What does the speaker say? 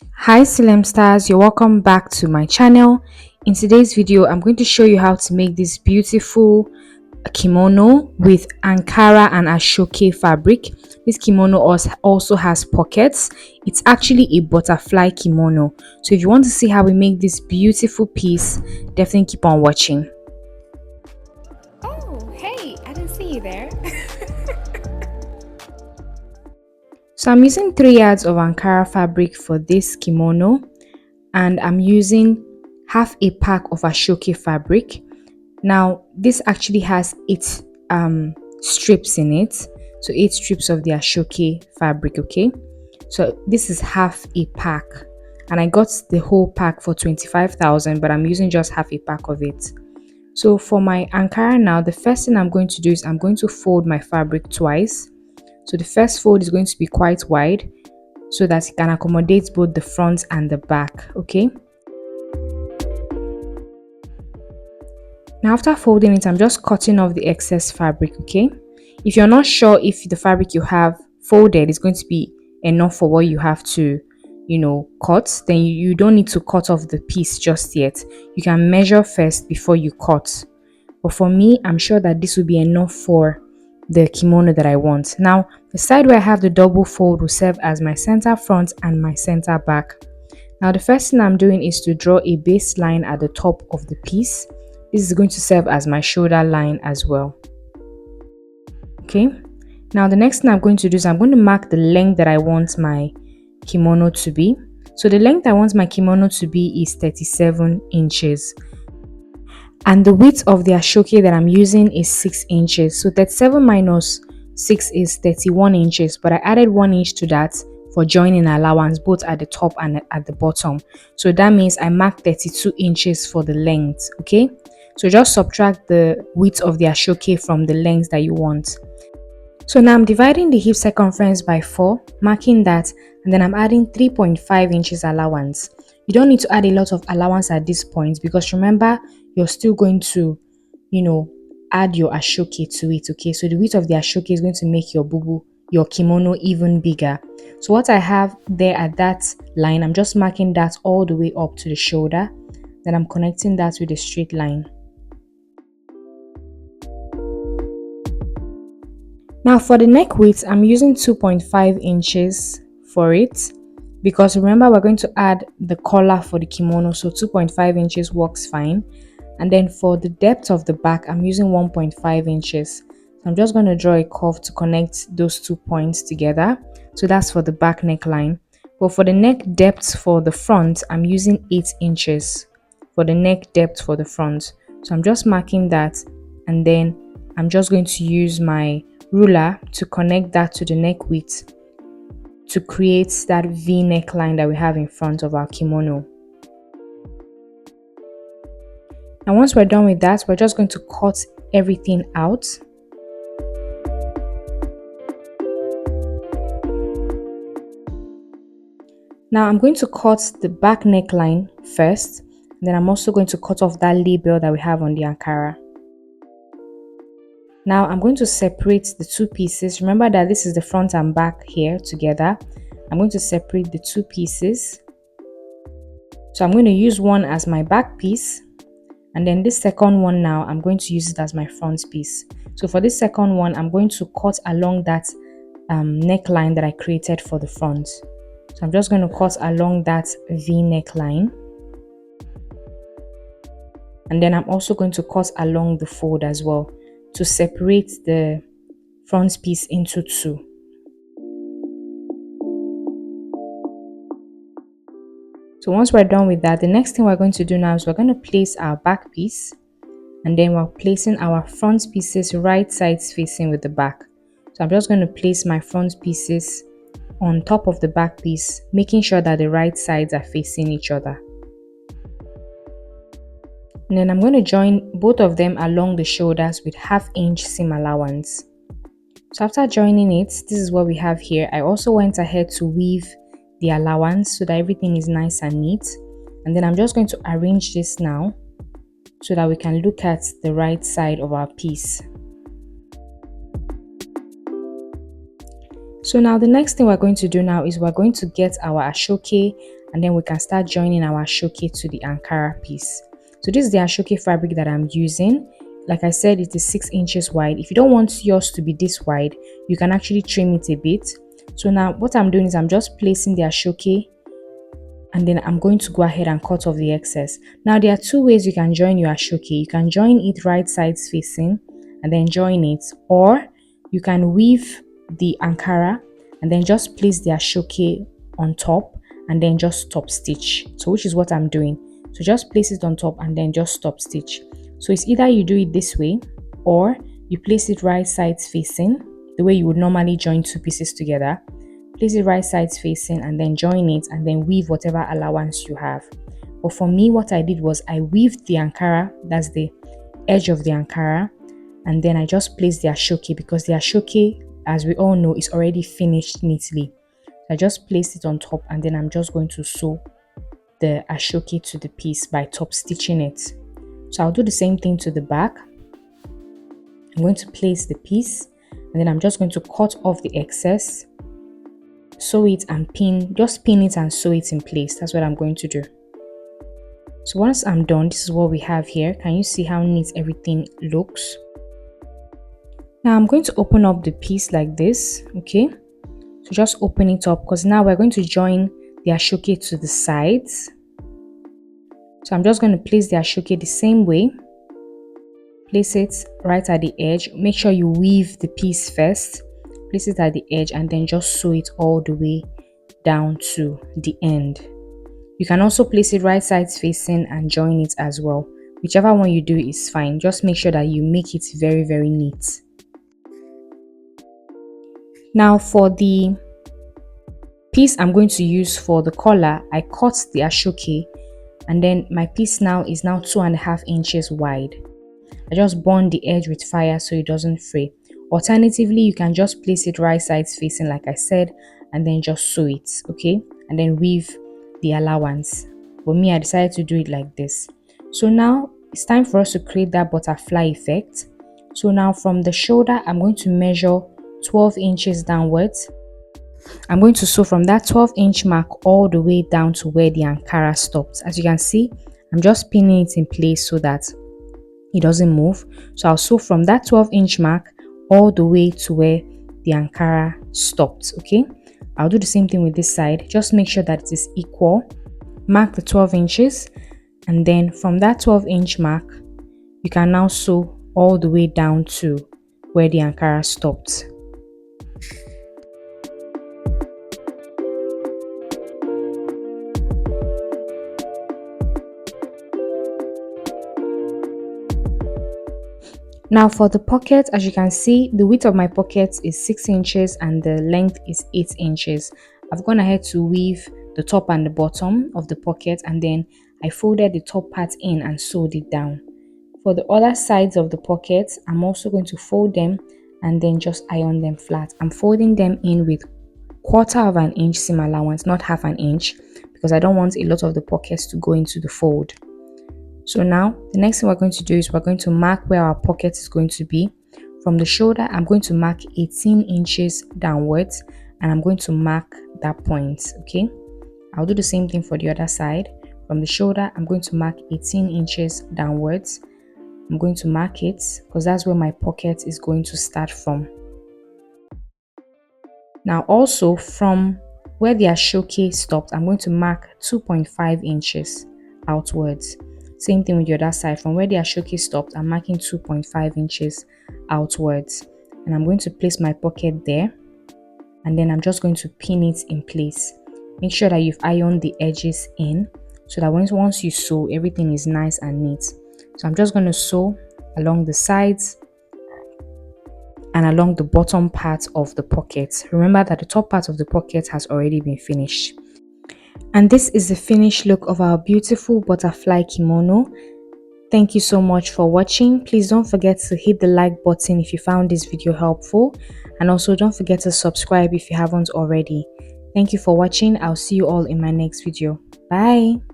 Hi Silem stars, you're welcome back to my channel. In today's video, I'm going to show you how to make this beautiful kimono with Ankara and Ashoke fabric. This kimono also has pockets. It's actually a butterfly kimono. So if you want to see how we make this beautiful piece, definitely keep on watching. Oh, hey, I didn't see you there. So I'm using 3 yards of Ankara fabric for this kimono, and I'm using half a pack of Ashoke fabric. Now, this actually has 8 strips in it. So 8 strips of the Ashoke fabric, okay? So this is half a pack. And I got the whole pack for 25,000, but I'm using just half a pack of it. So for my Ankara now, the first thing I'm going to do is I'm going to fold my fabric twice. So the first fold is going to be quite wide so that it can accommodate both the front and the back, okay? Now after folding it, I'm just cutting off the excess fabric, okay? If you're not sure if the fabric you have folded is going to be enough for what you have to, cut, then you don't need to cut off the piece just yet. You can measure first before you cut. But for me, I'm sure that this will be enough for the kimono that I want. Now, the side where I have the double fold will serve as my center front and my center back. Now, the first thing I'm doing is to draw a baseline at the top of the piece. This is going to serve as my shoulder line as well. Okay. Now, the next thing I'm going to do is I'm going to mark the length that I want my kimono to be. So the length I want my kimono to be is 37 inches. And the width of the ashoke that I'm using is 6 inches. So 37 minus 6 is 31 inches, but I added 1 inch to that for joining allowance both at the top and at the bottom. So that means I marked 32 inches for the length, okay? So just subtract the width of the ashoke from the length that you want. So now I'm dividing the hip circumference by 4, marking that, and then I'm adding 3.5 inches allowance. You don't need to add a lot of allowance at this point because remember, you're still going to, add your ashoke to it, okay? So the width of the ashoke is going to make your bubu, your kimono even bigger. So what I have there at that line, I'm just marking that all the way up to the shoulder. Then I'm connecting that with a straight line. Now for the neck width, I'm using 2.5 inches for it because remember we're going to add the collar for the kimono, so 2.5 inches works fine. And then for the depth of the back, I'm using 1.5 inches. So I'm just going to draw a curve to connect those 2 points together. So that's for the back neckline. But for the neck depth for the front, I'm using 8 inches for the neck depth for the front. So I'm just marking that, and then I'm just going to use my ruler to connect that to the neck width to create that V neckline that we have in front of our kimono. And once we're done with that, we're just going to cut everything out. Now I'm going to cut the back neckline first, then I'm also going to cut off that label that we have on the Ankara. Now I'm going to separate the 2 pieces. Remember that this is the front and back here together. I'm going to separate the 2 pieces. So I'm going to use one as my back piece, and then this second one now I'm going to use it as my front piece. So for this second one, I'm going to cut along that neckline that I created for the front. So I'm just going to cut along that V neckline. And then I'm also going to cut along the fold as well to separate the front piece into 2. So once we're done with that, the next thing we're going to do now is we're going to place our back piece, and then we're placing our front pieces right sides facing with the back. So I'm just going to place my front pieces on top of the back piece, making sure that the right sides are facing each other. And then I'm going to join both of them along the shoulders with 1/2 inch seam allowance. So after joining it, this is what we have here. I also went ahead to weave the allowance so that everything is nice and neat. And then I'm just going to arrange this now so that we can look at the right side of our piece. So now the next thing we're going to do now is we're going to get our ashoke and then we can start joining our ashoke to the Ankara piece. So this is the ashoke fabric that I'm using. Like I said, it is 6 inches wide. If you don't want yours to be this wide, you can actually trim it a bit. So now what I'm doing is I'm just placing the ashoke, and then I'm going to go ahead and cut off the excess. Now there are two ways you can join your ashoke. You can join it right sides facing and then join it, or you can weave the Ankara and then just place the ashoke on top and then just top stitch. So which is what I'm doing. So just place it on top and then just stop stitch. So it's either you do it this way, or you place it right sides facing, the way you would normally join two pieces together. Place it right sides facing and then join it and then weave whatever allowance you have. But for me, what I did was I weaved the Ankara, that's the edge of the Ankara, and then I just placed the ashoke, because the ashoke, as we all know, is already finished neatly. I just placed it on top and then I'm just going to sew the ashoke to the piece by top stitching it. So I'll do the same thing to the back. I'm going to place the piece and then I'm just going to cut off the excess, sew it and pin, just pin it and sew it in place. That's what I'm going to do. So once I'm done, this is what we have here. Can you see how neat everything looks? Now I'm going to open up the piece like this, okay? So just open it up, because now we're going to join the ashoke to the sides. So I'm just going to place the ashoke the same way. Place it right at the edge. Make sure you weave the piece first. Place it at the edge and then just sew it all the way down to the end. You can also place it right sides facing and join it as well. Whichever one you do is fine. Just make sure that you make it very, very neat. Now for the piece I'm going to use for the collar, I cut the ashoke and then my piece now is 2.5 inches wide. I just burn the edge with fire so it doesn't fray. Alternatively, you can just place it right sides facing like I said and then just sew it, okay? And then weave the allowance. For me, I decided to do it like this. So now it's time for us to create that butterfly effect. So now from the shoulder, I'm going to measure 12 inches downwards. I'm going to sew from that 12-inch mark all the way down to where the Ankara stops. As you can see, I'm just pinning it in place so that it doesn't move. So I'll sew from that 12-inch mark all the way to where the Ankara stopped, okay? I'll do the same thing with this side. Just make sure that it is equal. Mark the 12 inches and then from that 12-inch mark, you can now sew all the way down to where the Ankara stopped. Now for the pocket, as you can see, the width of my pocket is 6 inches and the length is 8 inches. I've gone ahead to weave the top and the bottom of the pocket and then I folded the top part in and sewed it down. For the other sides of the pocket, I'm also going to fold them and then just iron them flat. I'm folding them in with 1/4 inch seam allowance, not 1/2 inch, because I don't want a lot of the pockets to go into the fold. So now the next thing we're going to do is we're going to mark where our pocket is going to be. From the shoulder, I'm going to mark 18 inches downwards and I'm going to mark that point, okay? I'll do the same thing for the other side. From the shoulder, I'm going to mark 18 inches downwards. I'm going to mark it because that's where my pocket is going to start from. Now also from where the ashoke stopped, I'm going to mark 2.5 inches outwards. Same thing with the other side. From where the ashoke stopped, I'm marking 2.5 inches outwards. And I'm going to place my pocket there. And then I'm just going to pin it in place. Make sure that you've ironed the edges in so that once you sew, everything is nice and neat. So I'm just going to sew along the sides and along the bottom part of the pocket. Remember that the top part of the pocket has already been finished. And this is the finished look of our beautiful butterfly kimono. Thank you so much for watching. Please don't forget to hit the like button if you found this video helpful. And also don't forget to subscribe if you haven't already. Thank you for watching. I'll see you all in my next video. Bye.